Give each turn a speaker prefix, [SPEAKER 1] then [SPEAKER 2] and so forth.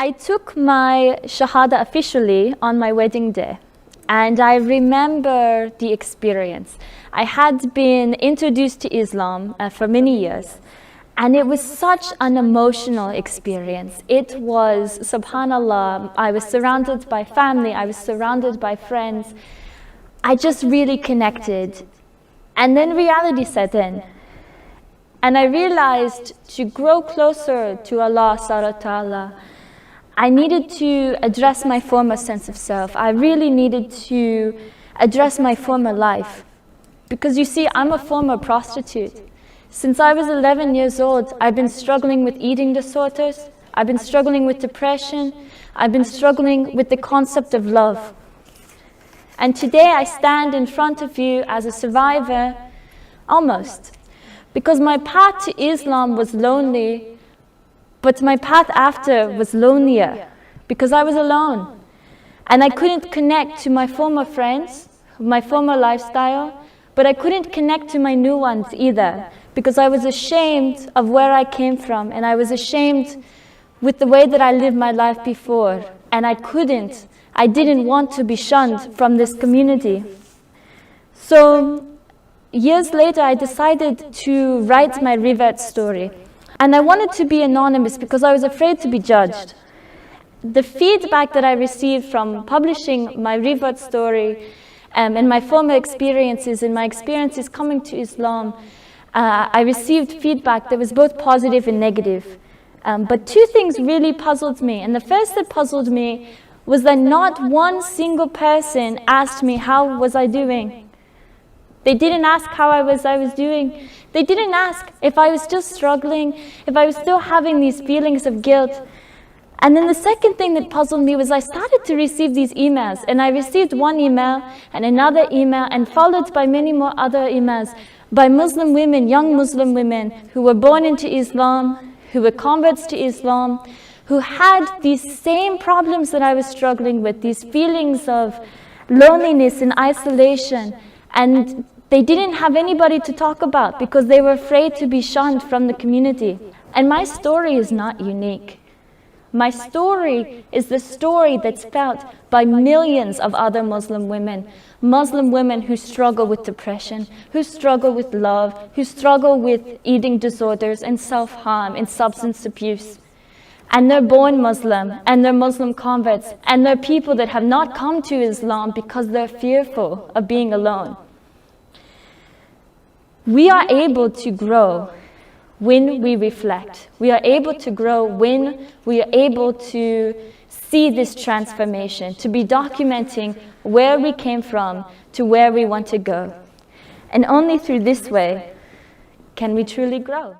[SPEAKER 1] I took my Shahada officially on my wedding day, and I remember the experience. I had been introduced to Islam for many years, and it was such an emotional experience. It was, subhanallah, I was surrounded by family, I was surrounded by friends. I just really connected. And then reality set in. And I realized to grow closer to Allah subhanahu wa ta'ala, I needed to address my former sense of self. I really needed to address my former life. Because you see, I'm a former prostitute. Since I was 11 years old, I've been struggling with eating disorders. I've been struggling with depression. I've been struggling with the concept of love. And today I stand in front of you as a survivor, almost. Because my path to Islam was lonely, but my path after was lonelier, because I was alone. And I couldn't connect to my former friends, my former lifestyle, but I couldn't connect to my new ones either, because I was ashamed of where I came from, and I was ashamed with the way that I lived my life before. And I didn't want to be shunned from this community. So years later, I decided to write my revert story. And I wanted to be anonymous because I was afraid to be judged. The feedback that I received from publishing my revert story and my former experiences and my experiences coming to Islam, I received feedback that was both positive and negative. But two things really puzzled me. And the first that puzzled me was that not one single person asked me how was I doing. They didn't ask how I was doing. They didn't ask if I was still struggling, if I was still having these feelings of guilt. And then the second thing that puzzled me was I started to receive these emails. And I received one email and another email, and followed by many more other emails by Muslim women, young Muslim women who were born into Islam, who were converts to Islam, who had these same problems that I was struggling with, these feelings of loneliness and isolation. And they didn't have anybody to talk about because they were afraid to be shunned from the community. And my story is not unique. My story is the story that's felt by millions of other Muslim women who struggle with depression, who struggle with love, who struggle with eating disorders and self-harm and substance abuse. And they're born Muslim, and they're Muslim converts, and they're people that have not come to Islam because they're fearful of being alone. We are able to grow when we reflect. We are able to grow when we are able to see this transformation, to be documenting where we came from to where we want to go. And only through this way can we truly grow.